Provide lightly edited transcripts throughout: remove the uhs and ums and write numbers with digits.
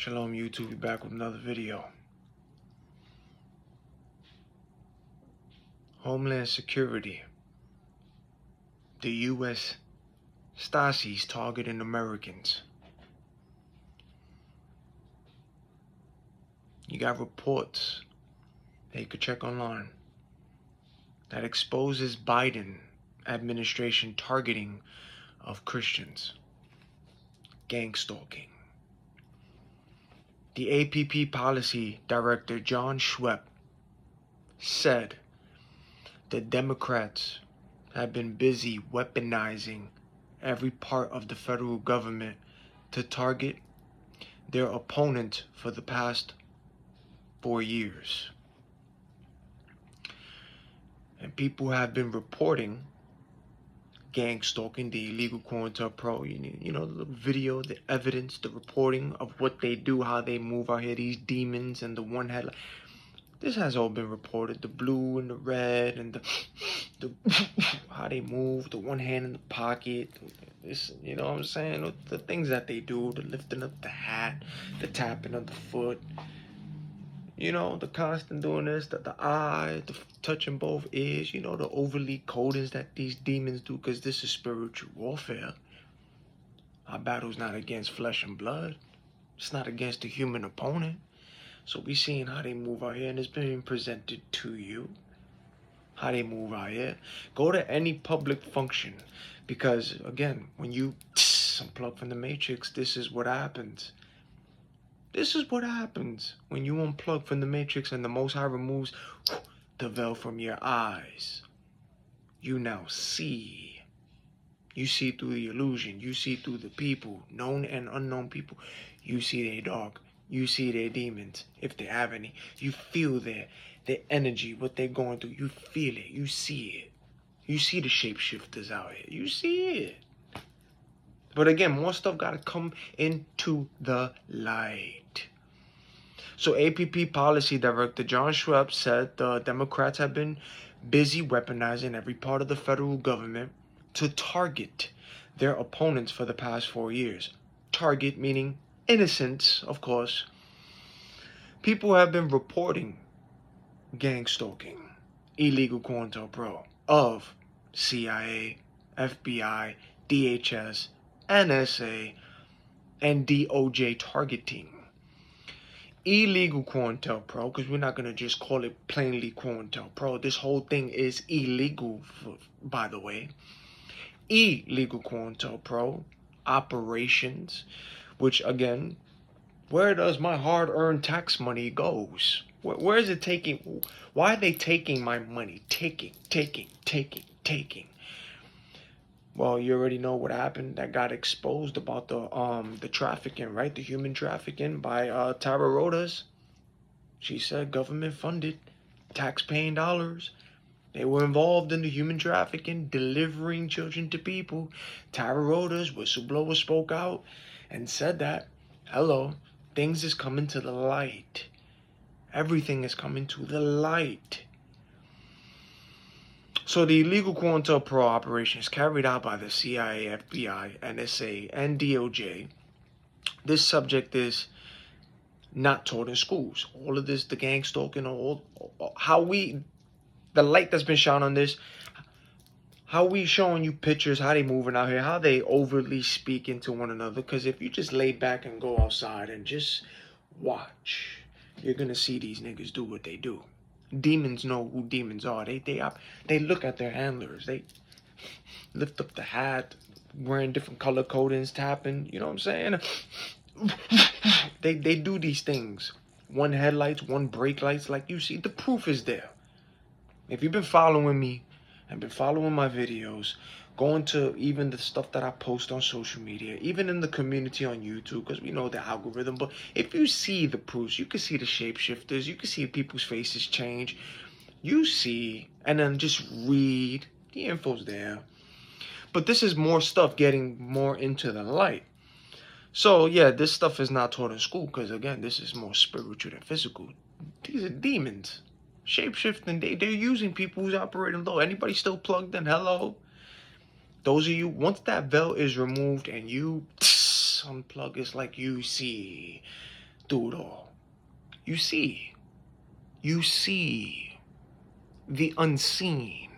Shalom YouTube, be back with another video. Homeland Security. The U.S. Stasi's targeting Americans. You got reports that you could check online that exposes Biden administration targeting of Christians. Gangstalking. The APP Policy Director John Schwepp said the Democrats have been busy weaponizing every part of the federal government to target their opponents for the past 4 years. And people have been reporting gang stalking, the illegal COINTELPRO, you know, the video, the evidence, the reporting of what they do, how they move out here, these demons and the one headlight. This has all been reported, the blue and the red and the how they move, the one hand in the pocket, this, you know what I'm saying, the things that they do, the lifting up the hat, the tapping of the foot, you know, the constant doing this, the eye, the touching both ears, you know, the overly codings that these demons do, because this is spiritual warfare. Our battle's not against flesh and blood. It's not against a human opponent. So we seeing how they move out here, and it's being presented to you. How they move out here. Go to any public function, because again, when you unplug from the matrix, this is what happens. This is what happens when you unplug from the matrix and the Most High removes the veil from your eyes. You now see. You see through the illusion. You see through the people, known and unknown people. You see their dark. You see their demons, if they have any. You feel their energy, what they're going through. You feel it. You see it. You see the shapeshifters out here. You see it. But again, more stuff got to come into the light. So APP Policy Director John Schwepp said the Democrats have been busy weaponizing every part of the federal government to target their opponents for the past 4 years. Target meaning innocents, of course. People have been reporting gang stalking, illegal COINTELPRO of CIA, FBI, DHS, NSA, and DOJ targeting. Illegal COINTELPRO, because we're not going to just call it plainly COINTELPRO. This whole thing is illegal, by the way. Illegal COINTELPRO operations, which again, where does my hard-earned tax money goes? Where is it taking? Why are they taking my money? Taking. Well, you already know what happened. That got exposed about the trafficking, right? The human trafficking by Tara Rodas. She said government funded, tax-paying dollars. They were involved in the human trafficking, delivering children to people. Tara Rodas, whistleblower, spoke out and said that, hello, things is coming to the light. Everything is coming to the light. So the illegal COINTELPRO operations carried out by the CIA, FBI, NSA, and DOJ, this subject is not taught in schools. All of this, the gang stalking, the light that's been shone on this, how we showing you pictures, how they moving out here, how they overly speaking to one another. Because if you just lay back and go outside and just watch, you're going to see these niggas do what they do. Demons know who demons are. They look at their handlers. They lift up the hat, wearing different color codings, tapping. You know what I'm saying? They do these things. One headlights, one brake lights. Like you see, the proof is there. If you've been following me and been following my videos, going to even the stuff that I post on social media, even in the community on YouTube, because we know the algorithm, but if you see the proofs, you can see the shapeshifters, you can see people's faces change, you see, and then just read, the info's there. But this is more stuff getting more into the light. So yeah, this stuff is not taught in school, because again, this is more spiritual than physical. These are demons. Shapeshifting, they're using people who's operating low. Anybody still plugged in? Hello? Those of you, once that veil is removed and you unplug, it's like you see through it all. You see the unseen.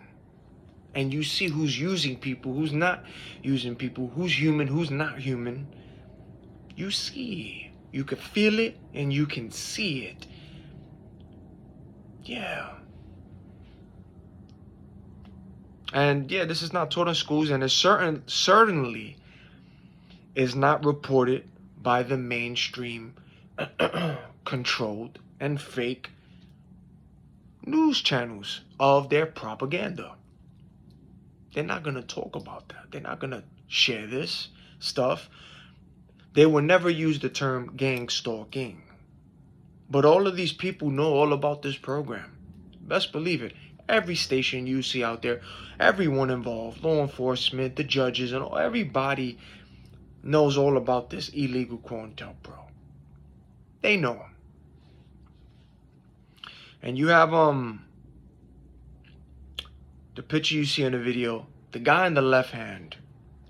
And you see who's using people, who's not using people, who's human, who's not human. You see. You can feel it and you can see it. Yeah. And yeah, this is not taught in schools, and it certainly is not reported by the mainstream controlled and fake news channels of their propaganda. They're not going to talk about that. They're not going to share this stuff. They will never use the term gang stalking. But all of these people know all about this program. Best believe it. Every station you see out there, everyone involved, law enforcement, the judges, and everybody knows all about this illegal COINTELPRO. They know. And you have the picture you see in the video, the guy in the left hand,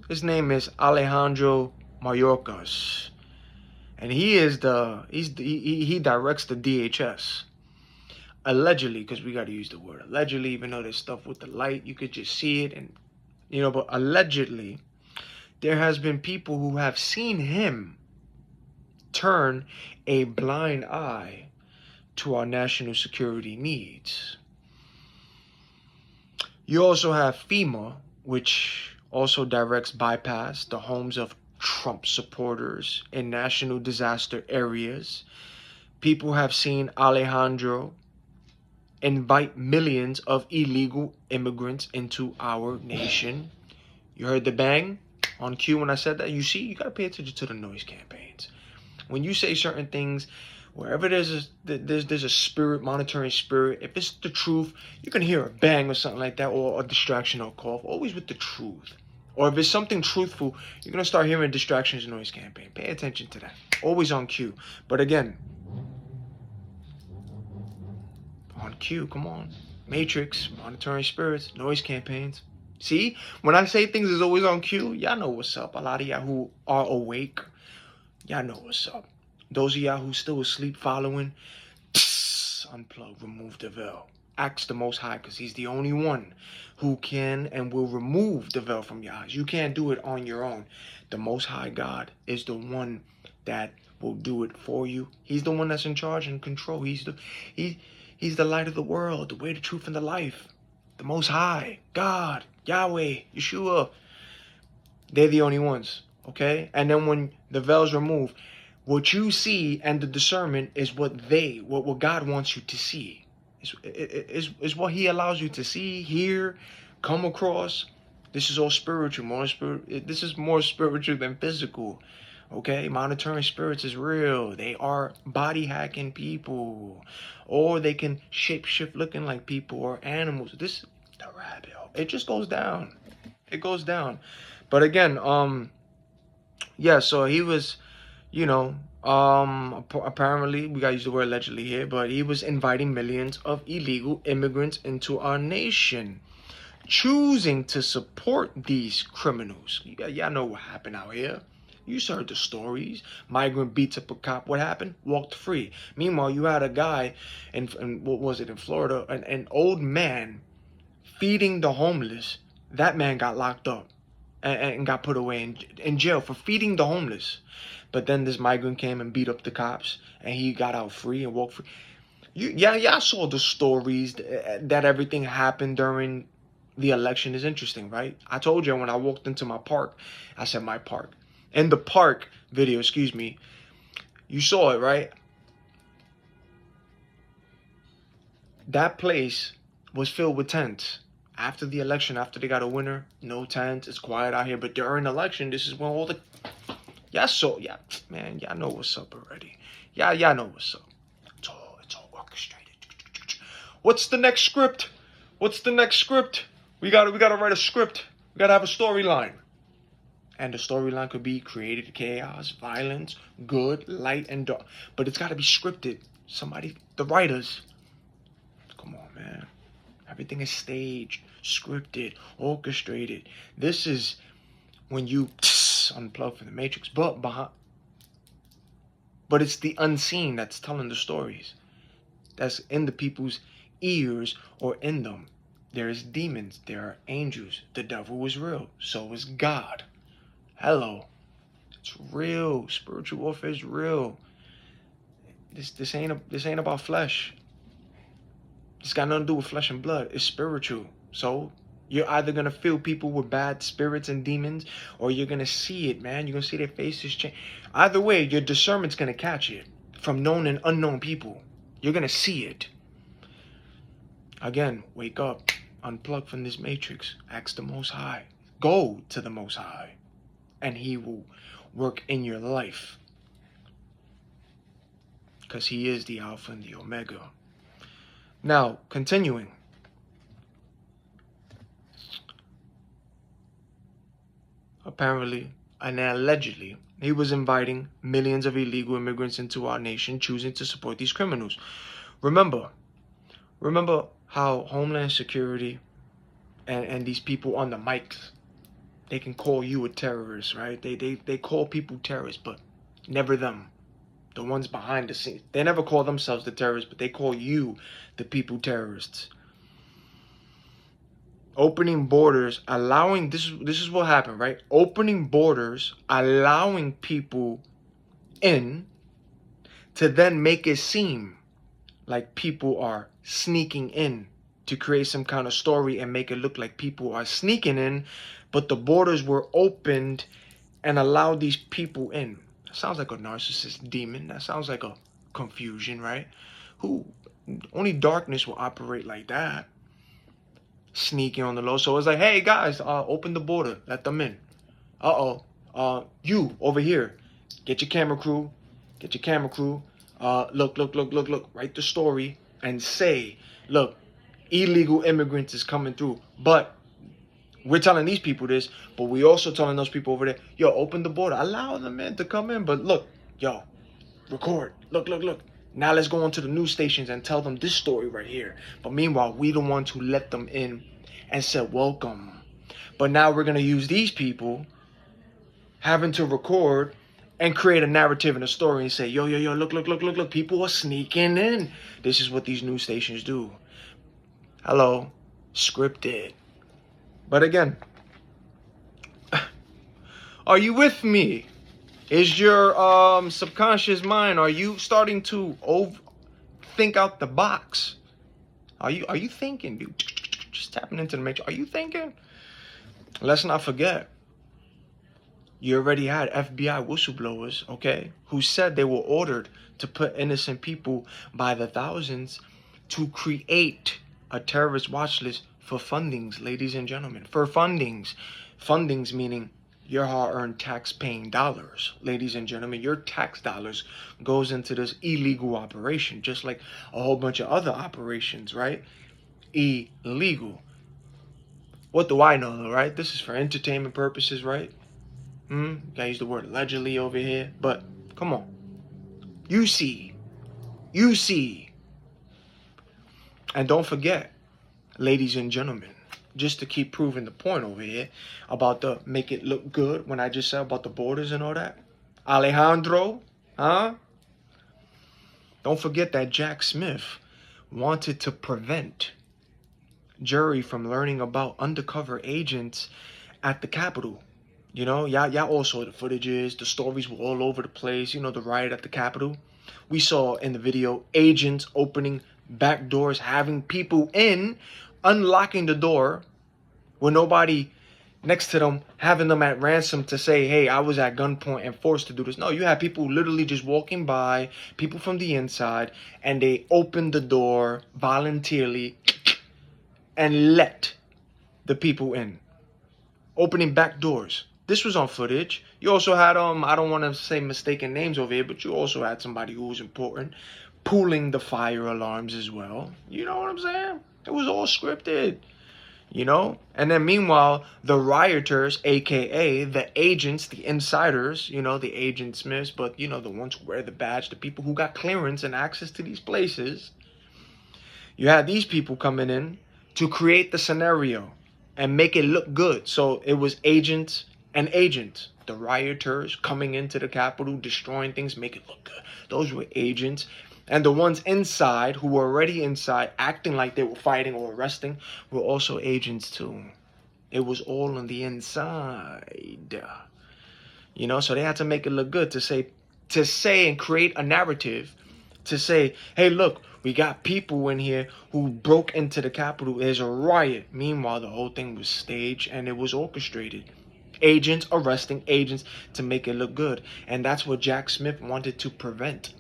his name is Alejandro Mayorkas. And he directs the DHS. Allegedly, because we got to use the word allegedly, even though there's stuff with the light, you could just see it, and but allegedly, there has been people who have seen him turn a blind eye to our national security needs. You also have FEMA, which also directs bypass the homes of Trump supporters in national disaster areas. People have seen Alejandro invite millions of illegal immigrants into our nation. You heard the bang on cue when I said that? You see, you got to pay attention to the noise campaigns. When you say certain things, wherever there's a spirit, monitoring spirit, if it's the truth, you can hear a bang or something like that, or a distraction or a cough, always with the truth. Or if it's something truthful, you're going to start hearing distractions, noise campaign. Pay attention to that. Always on cue. But again, on cue, come on. Matrix, monitoring spirits, noise campaigns. See, when I say things is always on cue, y'all know what's up. A lot of y'all who are awake, y'all know what's up. Those of y'all who still asleep following, unplug, remove the veil. Ask the Most High, because he's the only one who can and will remove the veil from your eyes. You can't do it on your own. The Most High God is the one that will do it for you. He's the one that's in charge and control. He's the light of the world, the way, the truth, and the life. The Most High, God, Yahweh, Yeshua. They're the only ones, okay? And then when the veil's removed, what you see and the discernment is what God wants you to see. Is what he allows you to see, hear, come across. This is all spiritual, this is more spiritual than physical. Okay, monitoring spirits is real. They are body hacking people, or they can shapeshift looking like people or animals. This the rabbit hole. It just goes down. It goes down. But again, yeah. So he was, apparently we gotta use the word allegedly here, but he was inviting millions of illegal immigrants into our nation, choosing to support these criminals. Y'all know what happened out here. You heard the stories. Migrant beats up a cop. What happened? Walked free. Meanwhile, you had a guy in what was it, in Florida, an old man feeding the homeless. That man got locked up and got put away in jail for feeding the homeless. But then this migrant came and beat up the cops, and he got out free and walked free. Y'all saw the stories that everything happened during the election. Is interesting, right? I told you when I walked into my park, I said my park. In the park video, excuse me, you saw it, right? That place was filled with tents. After the election, after they got a winner, no tents, it's quiet out here. But during the election, this is when all the... man, y'all know what's up already. Y'all know what's up. It's all orchestrated. What's the next script? What's the next script? We gotta write a script. We gotta have a storyline. And the storyline could be created chaos, violence, good, light, and dark. But it's got to be scripted. The writers. Come on, man. Everything is staged, scripted, orchestrated. This is when you unplug from the Matrix. But But it's the unseen that's telling the stories. That's in the people's ears or in them. There's demons. There are angels. The devil is real. So is God. Hello. It's real. Spiritual warfare is real. This ain't about flesh. It's got nothing to do with flesh and blood. It's spiritual. So you're either gonna feel people with bad spirits and demons, or you're gonna see it, man. You're gonna see their faces change. Either way, your discernment's gonna catch it from known and unknown people. You're gonna see it. Again, wake up, unplug from this matrix, ask the Most High. Go to the Most High, and He will work in your life. Because He is the Alpha and the Omega. Now, continuing. Apparently, and allegedly, he was inviting millions of illegal immigrants into our nation, choosing to support these criminals. Remember how Homeland Security and these people on the mics, they can call you a terrorist, right? They call people terrorists, but never them. The ones behind the scenes. They never call themselves the terrorists, but they call you, the people, terrorists. Opening borders, allowing, this is what happened, right? Opening borders, allowing people in to then make it seem like people are sneaking in to create some kind of story and make it look like people are sneaking in, but the borders were opened and allowed these people in. That sounds like a narcissist demon. That sounds like a confusion, right? Only darkness will operate like that. Sneaking on the low. So it's like, hey guys, open the border, let them in. You over here, get your camera crew. Look, write the story and say, look, illegal immigrants is coming through. But we're telling these people this, but we also telling those people over there, yo, open the border, allow them in to come in. But look, yo, record, look. Now let's go on to the news stations and tell them this story right here. But meanwhile, we the ones who let them in and said welcome. But now we're going to use these people having to record and create a narrative and a story and say, yo, look, people are sneaking in. This is what these news stations do. Hello, scripted. But again, are you with me? Is your subconscious mind, are you starting to think out the box? Are you thinking, dude? Just tapping into the matrix. Are you thinking? Let's not forget, you already had FBI whistleblowers, okay, who said they were ordered to put innocent people by the thousands to create a terrorist watch list for fundings, ladies and gentlemen. For fundings. Fundings meaning your hard-earned tax-paying dollars, ladies and gentlemen. Your tax dollars goes into this illegal operation, just like a whole bunch of other operations, right? Illegal. What do I know, though, right? This is for entertainment purposes, right? Gotta use the word allegedly over here, but come on. You see. And don't forget, ladies and gentlemen, just to keep proving the point over here about the make it look good when I just said about the borders and all that. Alejandro, huh? Don't forget that Jack Smith wanted to prevent jury from learning about undercover agents at the Capitol. You know, y'all all saw the footages. The stories were all over the place. You know, the riot at the Capitol. We saw in the video agents opening back doors, having people in, unlocking the door with nobody next to them, having them at ransom to say, hey, I was at gunpoint and forced to do this. No, you had people literally just walking by, people from the inside, and they opened the door voluntarily and let the people in. Opening back doors. This was on footage. You also had, I don't want to say mistaken names over here, but you also had somebody who was important pulling the fire alarms as well. You know what I'm saying? It was all scripted, you know? And then meanwhile, the rioters, aka the agents, the insiders, you know, the Agent Smiths, but you know, the ones who wear the badge, the people who got clearance and access to these places, you had these people coming in to create the scenario and make it look good. So it was agents and agents. the rioters coming into the Capitol, destroying things, make it look good. Those were agents. And the ones inside, who were already inside, acting like they were fighting or arresting, were also agents too. It was all on the inside. You know, so they had to make it look good to say and create a narrative to say, hey, look, we got people in here who broke into the Capitol. There's a riot. Meanwhile, the whole thing was staged and it was orchestrated. Agents arresting agents to make it look good. And that's what Jack Smith wanted to prevent.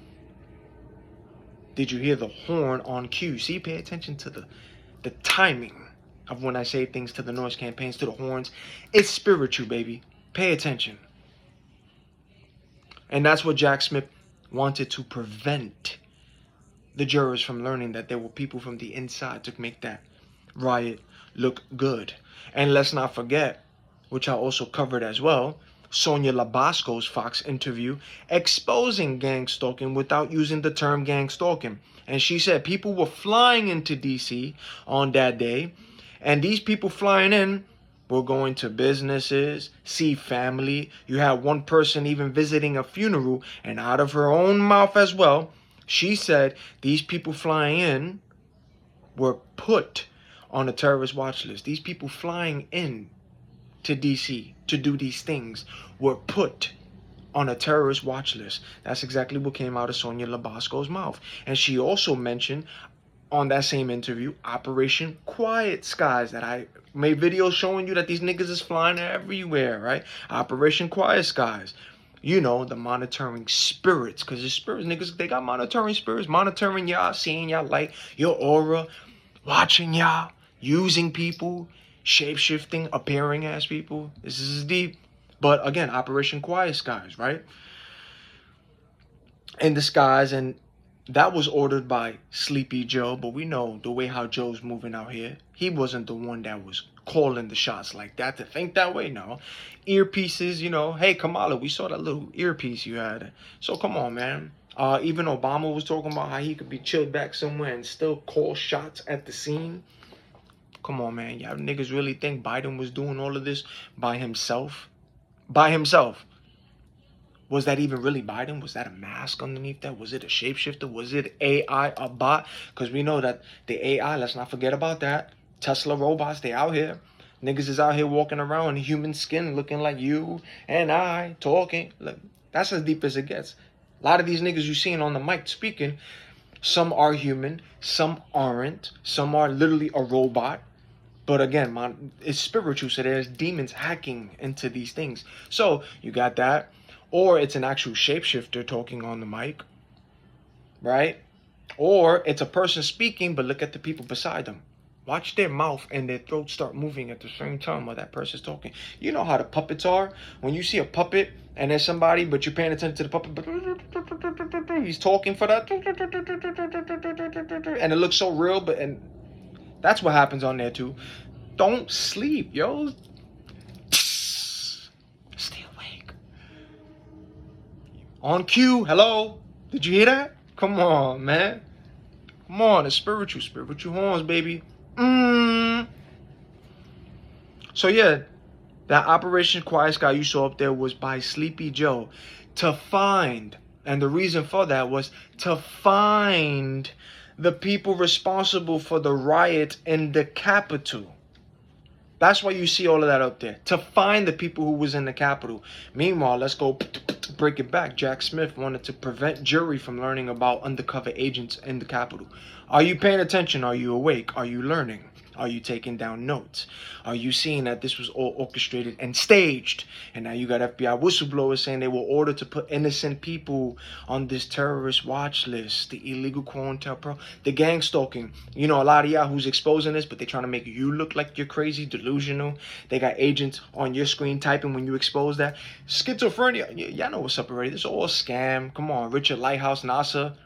Did you hear the horn on cue? See, pay attention to the timing of when I say things, to the noise campaigns, to the horns. It's spiritual, baby. Pay attention. And that's what Jack Smith wanted to prevent the jurors from learning, that there were people from the inside to make that riot look good. And let's not forget, which I also covered as well, Sonia Labasco's Fox interview exposing gang stalking without using the term gang stalking. And she said people were flying into DC on that day, and these people flying in were going to businesses, see family. You had one person even visiting a funeral, and out of her own mouth as well, she said these people flying in were put on a terrorist watch list. These people flying in to DC to do these things were put on a terrorist watch list. That's exactly what came out of Sonia Labasco's mouth. And she also mentioned on that same interview, Operation Quiet Skies, that I made videos showing you that these niggas is flying everywhere, right? Operation Quiet Skies. You know, the monitoring spirits, because the spirits, niggas, they got monitoring spirits, monitoring y'all, seeing y'all light, your aura, watching y'all, using people, shape-shifting, appearing as people. This is deep. But again, Operation Quiet Skies, right? In the skies, and that was ordered by Sleepy Joe, but we know the way how Joe's moving out here. He wasn't the one that was calling the shots like that. To think that way, no. Earpieces, you know. Hey, Kamala, we saw that little earpiece you had. So come on, man. Even Obama was talking about how he could be chilled back somewhere and still call shots at the scene. Come on, man. Y'all niggas really think Biden was doing all of this by himself? By himself. Was that even really Biden? Was that a mask underneath that? Was it a shapeshifter? Was it AI, a bot? Because we know that the AI, let's not forget about that. Tesla robots, they out here. Niggas is out here walking around in human skin looking like you and I talking. Look, that's as deep as it gets. A lot of these niggas you seeing on the mic speaking, some are human, some aren't. Some are literally a robot. But again, man, it's spiritual, so there's demons hacking into these things. So you got that. Or it's an actual shapeshifter talking on the mic, right? Or it's a person speaking, but look at the people beside them. Watch their mouth and their throat start moving at the same time while that person's talking. You know how the puppets are? When you see a puppet and there's somebody, but you're paying attention to the puppet, but he's talking for that, and it looks so real, and that's what happens on there too. Don't sleep, yo. Stay awake. On cue, hello? Did you hear that? Come on, man. Come on, it's spiritual horns, baby. So yeah, that Operation Quiet Sky you saw up there was by Sleepy Joe to find, and the reason for that was to find the people responsible for the riot in the Capitol. That's why you see all of that up there. To find the people who was in the Capitol. Meanwhile, let's go break it back. Jack Smith wanted to prevent jury from learning about undercover agents in the Capitol. Are you paying attention? Are you awake? Are you learning? Are you taking down notes? Are you seeing that this was all orchestrated and staged? And now you got FBI whistleblowers saying they were ordered to put innocent people on this terrorist watch list, the illegal COINTELPRO, the gang stalking. You know, a lot of y'all who's exposing this, but they're trying to make you look like you're crazy, delusional. They got agents on your screen typing when you expose that. Schizophrenia, y'all know what's up already. This is all a scam. Come on, Richard Lighthouse, NASA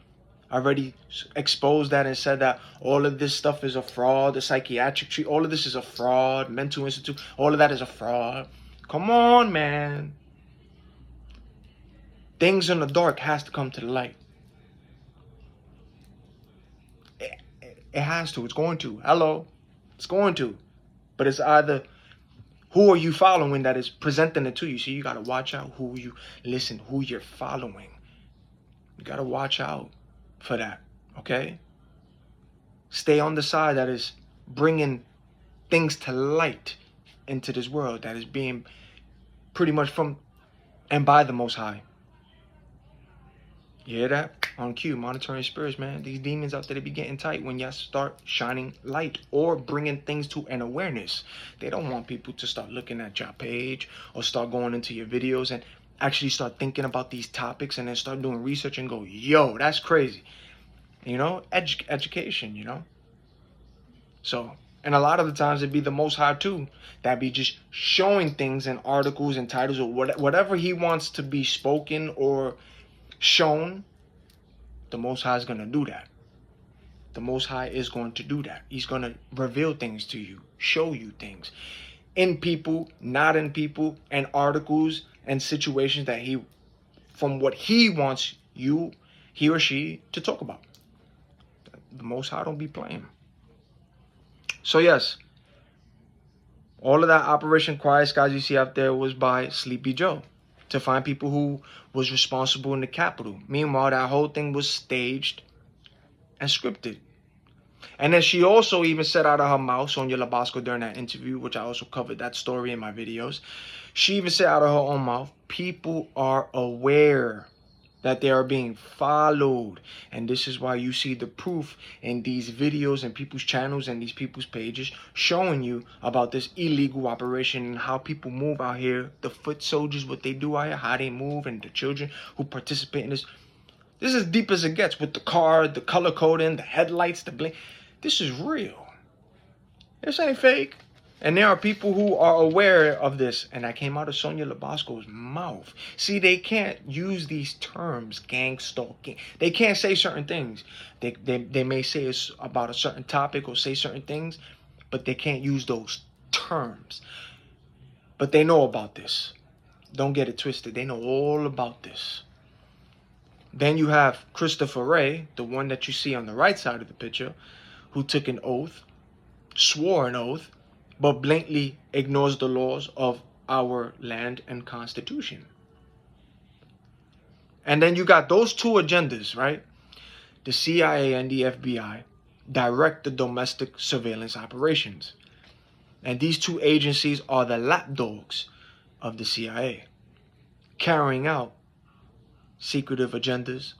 already exposed that and said that all of this stuff is a fraud. The psychiatric treat, all of this is a fraud. Mental institute, all of that is a fraud. Come on, man. Things in the dark has to come to the light. It has to. It's going to. Hello. It's going to. But it's either Who are you following that is presenting it to you? So you got to watch out who you're following. You got to watch out for that, okay? Stay on the side that is bringing things to light into this world, that is being pretty much from and by the Most High. You hear that? On cue, monitoring spirits, man. These demons out there, they be getting tight when y'all start shining light or bringing things to an awareness. They don't want people to start looking at your page or start going into your videos and actually start thinking about these topics and then start doing research and go, yo, that's crazy. You know, education, you know. So, and a lot of the times it'd be the Most High too that be just showing things in articles and titles or whatever he wants to be spoken or shown. The Most High is going to do that. The Most High is going to do that. He's going to reveal things to you, show you things in people, not in people, and articles and situations that from what he wants you, he or she, to talk about. The Most High don't be playing. So yes, all of that Operation Quiet Skies you see out there was by Sleepy Joe to find people who was responsible in the Capitol. Meanwhile, that whole thing was staged and scripted. And then she also even said out of her mouth, Sonia Labasco, during that interview, which I also covered that story in my videos, she even said out of her own mouth, people are aware that they are being followed. And this is why you see the proof in these videos and people's channels and these people's pages showing you about this illegal operation and how people move out here, the foot soldiers, what they do out here, how they move, and the children who participate in this. This is deep as it gets with the car, the color coding, the headlights, the blink. This is real. This ain't fake. And there are people who are aware of this. And that came out of Sonia Labasco's mouth. See, they can't use these terms, gang stalking. They can't say certain things. They may say it's about a certain topic or say certain things, but they can't use those terms. But they know about this. Don't get it twisted. They know all about this. Then you have Christopher Wray, the one that you see on the right side of the picture, who took an oath, swore an oath, but blatantly ignores the laws of our land and constitution. And then you got those two agendas, right? The CIA and the FBI direct the domestic surveillance operations. And these two agencies are the lapdogs of the CIA, carrying out secretive agendas,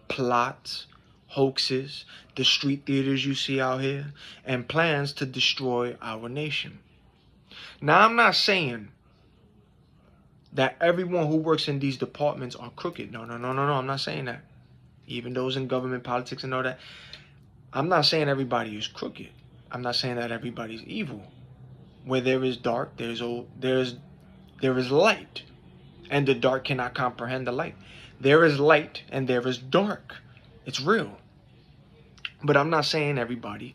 plots, hoaxes, the street theaters you see out here, and plans to destroy our nation. Now, I'm not saying that everyone who works in these departments are crooked. No. I'm not saying that. Even those in government politics and all that. I'm not saying everybody is crooked. I'm not saying that everybody's evil. Where there is dark, there is light, and the dark cannot comprehend the light. There is light and there is dark. It's real. But I'm not saying everybody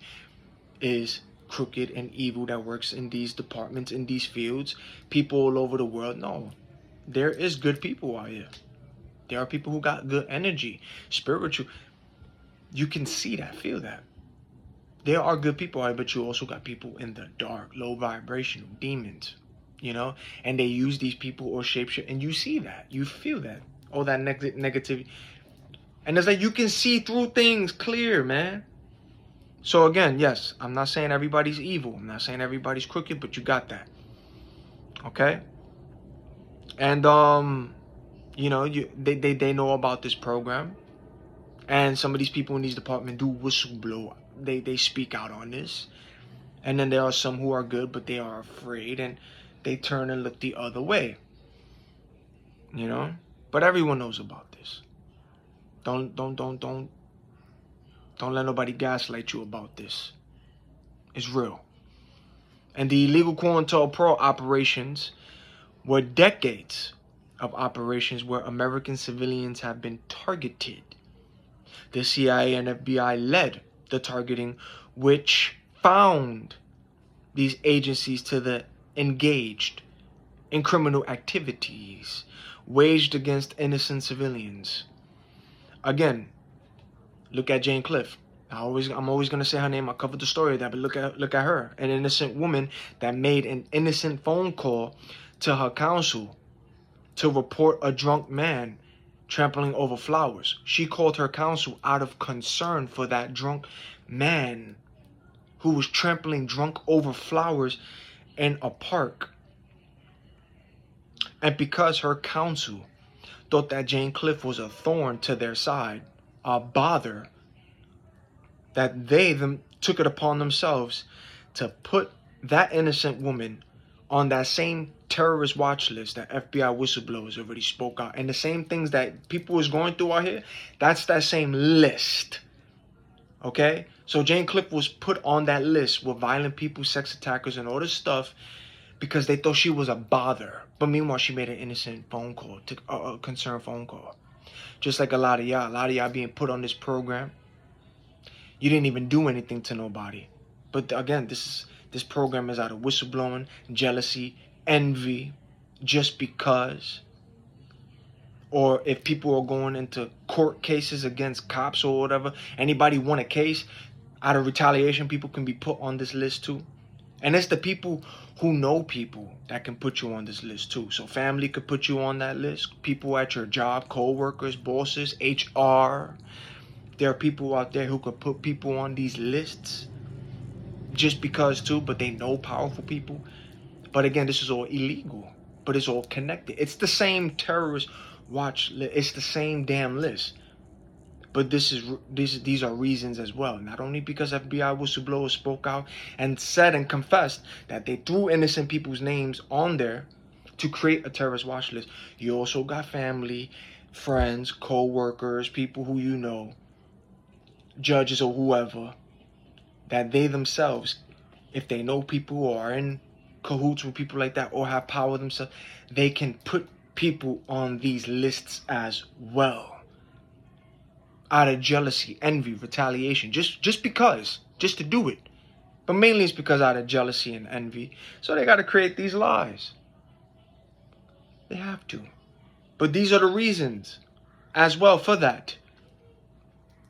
is crooked and evil that works in these departments, in these fields, people all over the world. No, there is good people out here. There are people who got good energy, spiritual. You can see that, feel that. There are good people out here, but you also got people in the dark, low vibrational demons, you know, and they use these people or shapeshift, and you see that, you feel that, all that negativity. And it's like you can see through things clear, man. So again, yes, I'm not saying everybody's evil. I'm not saying everybody's crooked, but you got that. Okay? And you know, they know about this program. And some of these people in these departments do whistleblow. They speak out on this. And then there are some who are good, but they are afraid and they turn and look the other way. You know? But everyone knows about this. Don't let nobody gaslight you about this. It's real. And the illegal COINTELPRO operations were decades of operations where American civilians have been targeted. The CIA and FBI led the targeting, which found these agencies to the engaged in criminal activities waged against innocent civilians. Again, look at Jane Cliff. I'm always gonna say her name. I covered the story of that, but look at her, an innocent woman that made an innocent phone call to her council to report a drunk man trampling over flowers. She called her council out of concern for that drunk man who was trampling drunk over flowers in a park. And because her council thought that Jane Cliff was a thorn to their side, a bother, that they took it upon themselves to put that innocent woman on that same terrorist watch list that FBI whistleblowers already spoke out. And the same things that people was going through out here, that's that same list. Okay? So Jane Cliff was put on that list with violent people, sex attackers, and all this stuff because they thought she was a bother. But meanwhile, she made an innocent phone call, a concerned phone call. Just like a lot of y'all being put on this program. You didn't even do anything to nobody. But again, this program is out of whistleblowing, jealousy, envy, just because. Or if people are going into court cases against cops or whatever, anybody won a case, out of retaliation, people can be put on this list too. And it's the people who know people that can put you on this list too. So family could put you on that list. People at your job, co-workers, bosses, HR. There are people out there who could put people on these lists just because too, but they know powerful people. But again, this is all illegal, but it's all connected. It's the same terrorist watch list. It's the same damn list. But these are reasons as well. Not only because FBI whistleblowers spoke out and said and confessed that they threw innocent people's names on there to create a terrorist watch list. You also got family, friends, co-workers, people who you know, judges or whoever, that they themselves, if they know people who are in cahoots with people like that or have power themselves, they can put people on these lists as well. Out of jealousy, envy, retaliation, just because, just to do it. But mainly it's because out of jealousy and envy. So they got to create these lies. They have to. But these are the reasons as well for that.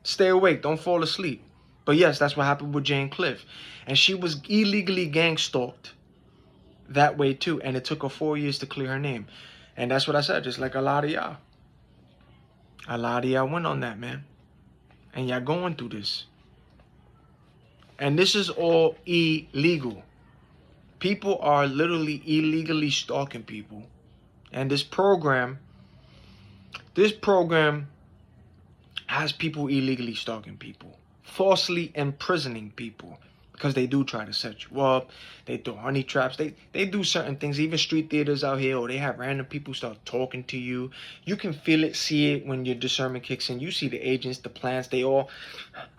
Stay awake, don't fall asleep. But yes, that's what happened with Jane Cliff. And she was illegally gang stalked that way too. And it took her 4 years to clear her name. And that's what I said, just like a lot of y'all. A lot of y'all went on that, man. And y'all going through this. And this is all illegal. People are literally illegally stalking people. And this program has people illegally stalking people. Falsely imprisoning people. Because they do try to set you up. They throw honey traps. They do certain things. Even street theaters out here, or they have random people start talking to you. You can feel it, see it when your discernment kicks in. You see the agents, the plants, they all...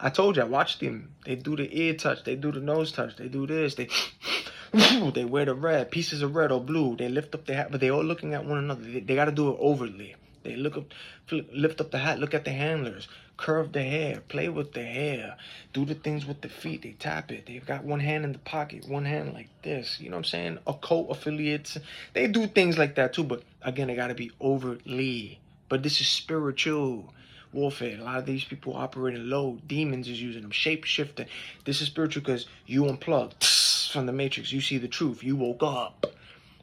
I told you, I watched them. They do the ear touch. They do the nose touch. They do this. They wear the red, pieces of red or blue. They lift up their hat, but they all looking at one another. They got to do it overtly. They lift up the hat, look at the handlers, curve the hair, play with the hair, do the things with the feet. They tap it. They've got one hand in the pocket, one hand like this. You know what I'm saying? Occult affiliates. They do things like that too, but again, they got to be overtly. But this is spiritual warfare. A lot of these people operating low. Demons is using them. Shapeshifting. This is spiritual because you unplugged from the matrix. You see the truth. You woke up.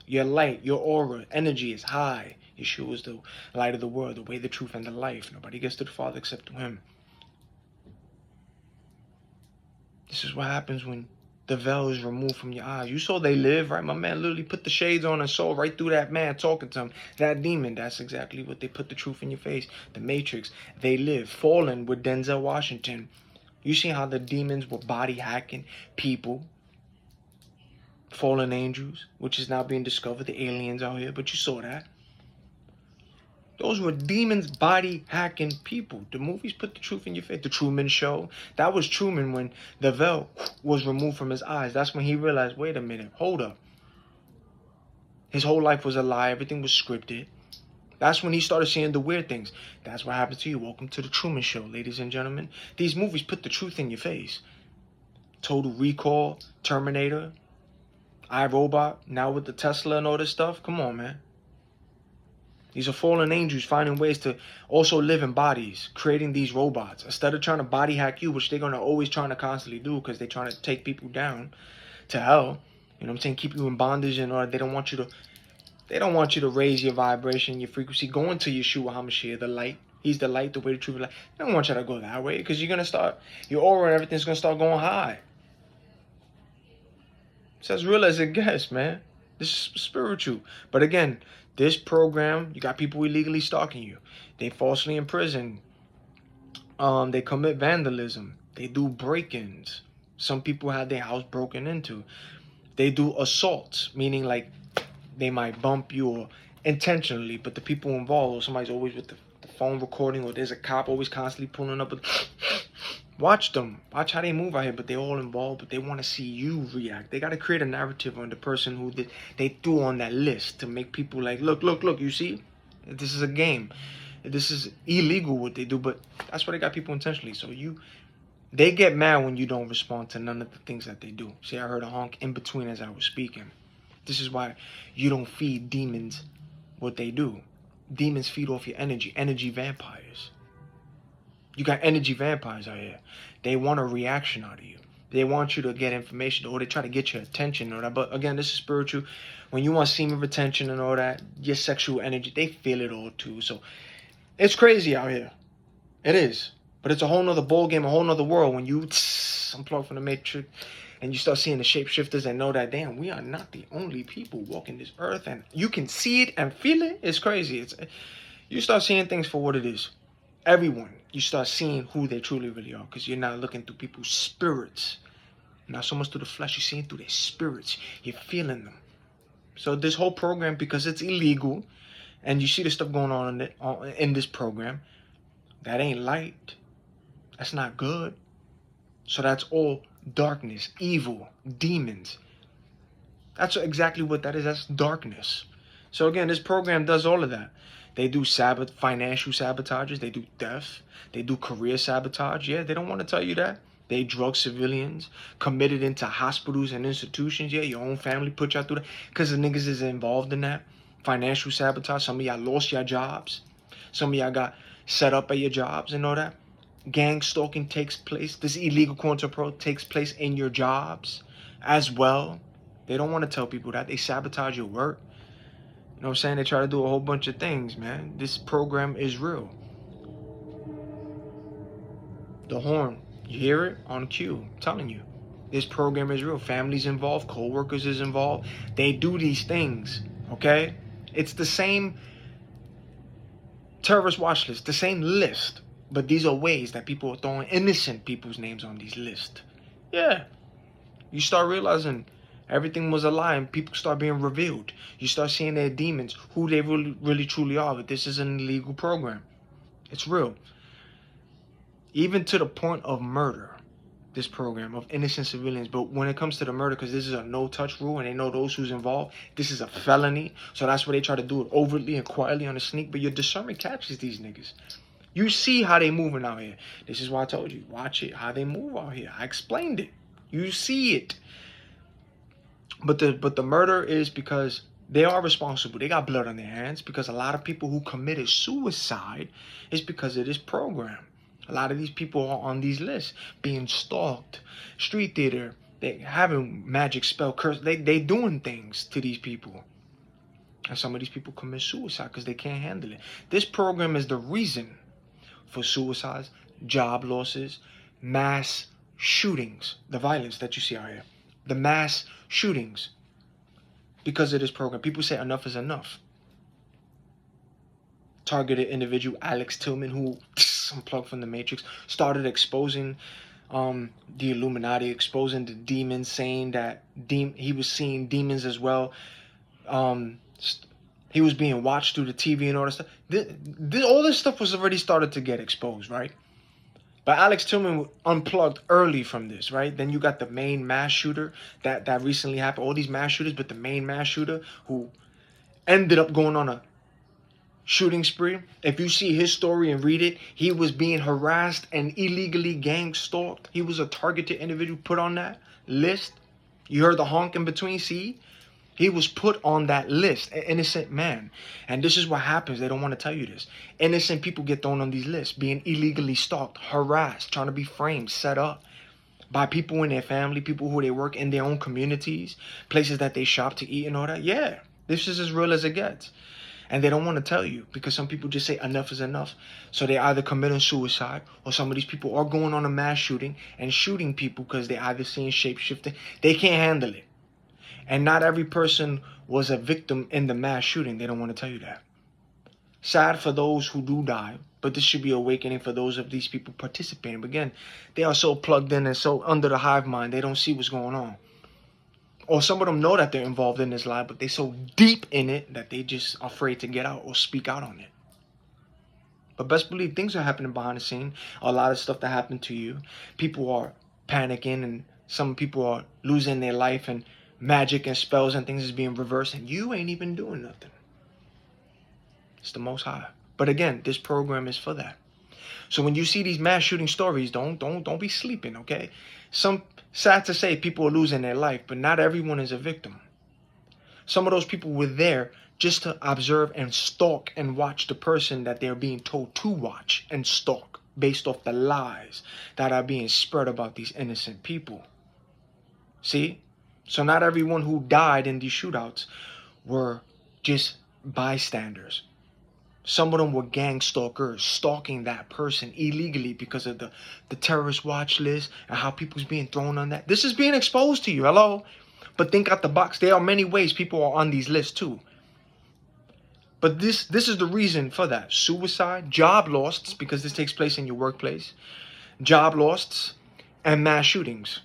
Your light, your aura, energy is high. Yeshua is the light of the world, the way, the truth, and the life. Nobody gets to the Father except through him. This is what happens when the veil is removed from your eyes. You saw they live, right? My man literally put the shades on and saw right through that man talking to him. That demon, that's exactly what they put the truth in your face. The Matrix, they live. Fallen with Denzel Washington. You see how the demons were body hacking people. Fallen angels, which is now being discovered, the aliens out here, but you saw that. Those were demons body hacking people. The movies put the truth in your face. The Truman Show. That was Truman when the veil was removed from his eyes. That's when he realized, wait a minute, hold up. His whole life was a lie. Everything was scripted. That's when he started seeing the weird things. That's what happened to you. Welcome to the Truman Show, ladies and gentlemen. These movies put the truth in your face. Total Recall, Terminator, iRobot, now with the Tesla and all this stuff. Come on, man. These are fallen angels finding ways to also live in bodies, creating these robots. Instead of trying to body hack you, which they're going to always trying to constantly do because they're trying to take people down to hell. You know what I'm saying? Keep you in bondage and all. They don't want you to raise your vibration, your frequency. Go into Yeshua HaMashiach, the light. He's the light, the way, the truth, the light. They don't want you to go that way because you're going to start, your aura and everything's going to start going high. It's as real as it gets, man. This is spiritual. But again, this program, you got people illegally stalking you. They falsely imprison. They commit vandalism. They do break-ins. Some people have their house broken into. They do assaults, meaning like they might bump you or intentionally, but the people involved, or somebody's always with the phone recording, or there's a cop always constantly pulling up. Watch them. Watch how they move out here, but they're all involved, but they want to see you react. They got to create a narrative on the person who they threw on that list to make people like, look, you see? This is a game. This is illegal what they do, but that's why they got people intentionally. So they get mad when you don't respond to none of the things that they do. See, I heard a honk in between as I was speaking. This is why you don't feed demons what they do. Demons feed off your energy vampires. You got energy vampires out here. They want a reaction out of you. They want you to get information, or they try to get your attention and all that. But again, this is spiritual. When you want semen retention and all that, your sexual energy, they feel it all too. So it's crazy out here. It is. But it's a whole nother ball game, a whole nother world when you unplug from the matrix and you start seeing the shapeshifters and know that, damn, we are not the only people walking this earth. And you can see it and feel it. It's crazy. You start seeing things for what it is. Everyone, you start seeing who they truly really are, because you're not looking through people's spirits. Not so much through the flesh, you're seeing through their spirits. You're feeling them. So this whole program, because it's illegal, and you see the stuff going on in this program, that ain't light. That's not good. So that's all darkness, evil, demons. That's exactly what that is. That's darkness. So again, this program does all of that. They do financial sabotages. They do theft. They do career sabotage. Yeah, they don't want to tell you that. They drug civilians, committed into hospitals and institutions. Yeah, your own family put y'all through that because the niggas is involved in that. Financial sabotage. Some of y'all lost your jobs. Some of y'all got set up at your jobs and all that. Gang stalking takes place. This illegal quote-unquote takes place in your jobs as well. They don't want to tell people that. They sabotage your work. You know what I'm saying? They try to do a whole bunch of things, man. This program is real. The horn, you hear it on cue. I'm telling you. This program is real. Families involved, co-workers is involved. They do these things, okay? It's the same terrorist watch list, the same list. But these are ways that people are throwing innocent people's names on these lists. Yeah. You start realizing everything was a lie and people start being revealed. You start seeing their demons, who they really truly are. But this is an illegal program. It's real. Even to the point of murder, this program of innocent civilians. But when it comes to the murder, because this is a no-touch rule and they know those who's involved, this is a felony. So that's why they try to do it overtly and quietly on the sneak. But your discernment catches these niggas. You see how they moving out here. This is why I told you, watch it, how they move out here. I explained it. You see it. But the murder is because they are responsible. They got blood on their hands because a lot of people who committed suicide is because of this program. A lot of these people are on these lists being stalked. Street theater, they having magic spell curse. They doing things to these people. And some of these people commit suicide because they can't handle it. This program is the reason for suicides, job losses, mass shootings, the violence that you see out here, the mass shootings because of this program. People say enough is enough. Targeted individual Alex Tillman, who unplugged from the Matrix, started exposing the Illuminati, exposing the demons, saying that he was seeing demons as well. He was being watched through the TV and all that stuff. All this stuff was already started to get exposed, right? But Alex Tillman unplugged early from this, right? Then you got the main mass shooter that recently happened. All these mass shooters, but the main mass shooter who ended up going on a shooting spree. If you see his story and read it, he was being harassed and illegally gang stalked. He was a targeted individual put on that list. You heard the honk in between, see? He was put on that list, an innocent man. And this is what happens. They don't want to tell you this. Innocent people get thrown on these lists, being illegally stalked, harassed, trying to be framed, set up by people in their family, people who they work in their own communities, places that they shop to eat and all that. Yeah, this is as real as it gets. And they don't want to tell you because some people just say enough is enough. So they either committing suicide, or some of these people are going on a mass shooting and shooting people because they either seeing shape-shifting. They can't handle it. And not every person was a victim in the mass shooting. They don't want to tell you that. Sad for those who do die, but this should be awakening for those of these people participating. But again, they are so plugged in and so under the hive mind, they don't see what's going on. Or some of them know that they're involved in this lie, but they're so deep in it that they just are afraid to get out or speak out on it. But best believe things are happening behind the scene. A lot of stuff that happened to you. People are panicking, and some people are losing their life, and magic and spells and things is being reversed, and you ain't even doing nothing. It's the Most High. But again, this program is for that. So when you see these mass shooting stories, don't be sleeping, okay? Some, sad to say, people are losing their life, but not everyone is a victim. Some of those people were there just to observe and stalk and watch the person that they're being told to watch and stalk based off the lies that are being spread about these innocent people. See? So not everyone who died in these shootouts were just bystanders. Some of them were gang stalkers, stalking that person illegally because of the terrorist watch list and how people's being thrown on that. This is being exposed to you, hello? But think out the box. There are many ways people are on these lists too. But this is the reason for that. Suicide, job loss, because this takes place in your workplace, job loss, and mass shootings.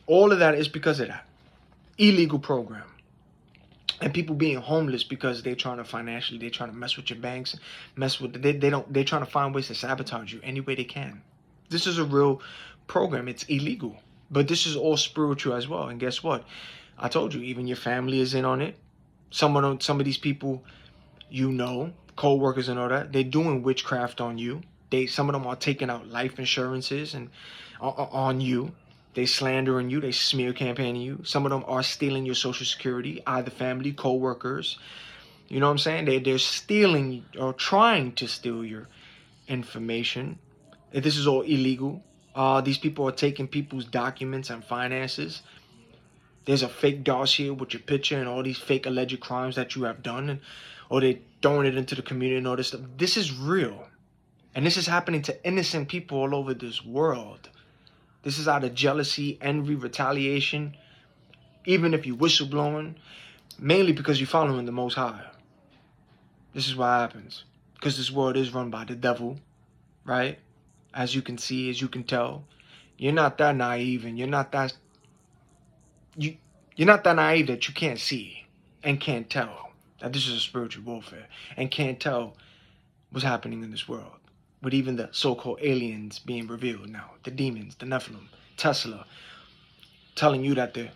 All of that is because of that illegal program. And people being homeless because they're trying to mess with your banks, they're trying to find ways to sabotage you any way they can. This is a real program. It's illegal. But this is all spiritual as well. And guess what? I told you, even your family is in on it. Some of these people, co-workers and all that, they're doing witchcraft on you. Some of them are taking out life insurances and on you. They slandering you. They smear campaigning you. Some of them are stealing your social security, either family, co-workers. You know what I'm saying? They're stealing or trying to steal your information. This is all illegal. These people are taking people's documents and finances. There's a fake dossier with your picture and all these fake alleged crimes that you have done, or they're throwing it into the community and all this stuff. This is real. And this is happening to innocent people all over this world. This is out of jealousy, envy, retaliation, even if you're whistleblowing, mainly because you're following the Most High. This is what happens. Because this world is run by the devil, right? As you can see, as you can tell. You're not that naive, and you're not that naive that you can't see and can't tell that this is a spiritual warfare and can't tell what's happening in this world. With even the so-called aliens being revealed now, the demons, the Nephilim, Tesla, telling you that the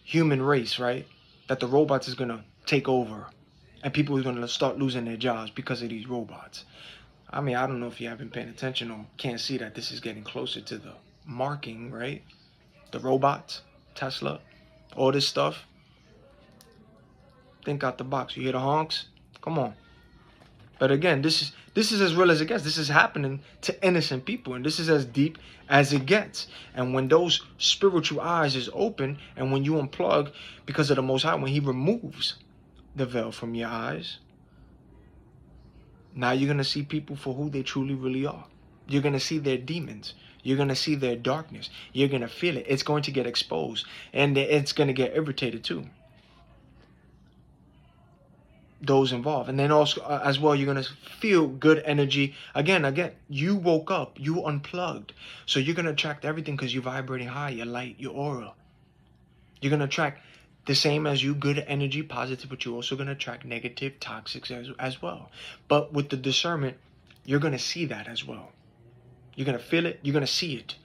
human race, right, that the robots is going to take over and people are going to start losing their jobs because of these robots. I mean, I don't know if you haven't paid attention or can't see that this is getting closer to the marking, right? The robots, Tesla, all this stuff. Think out the box. You hear the honks? Come on. But again, this is as real as it gets. This is happening to innocent people, and this is as deep as it gets. And when those spiritual eyes is open, and when you unplug because of the Most High, when He removes the veil from your eyes, now you're going to see people for who they truly really are. You're going to see their demons. You're going to see their darkness. You're going to feel it. It's going to get exposed, and it's going to get irritated too. Those involved. And then also as well, you're going to feel good energy. Again, you woke up, you unplugged. So you're going to attract everything because you're vibrating high, your light, your aura. You're going to attract the same as you, good energy, positive, but you're also going to attract negative, toxic as well. But with the discernment, you're going to see that as well. You're going to feel it. You're going to see it.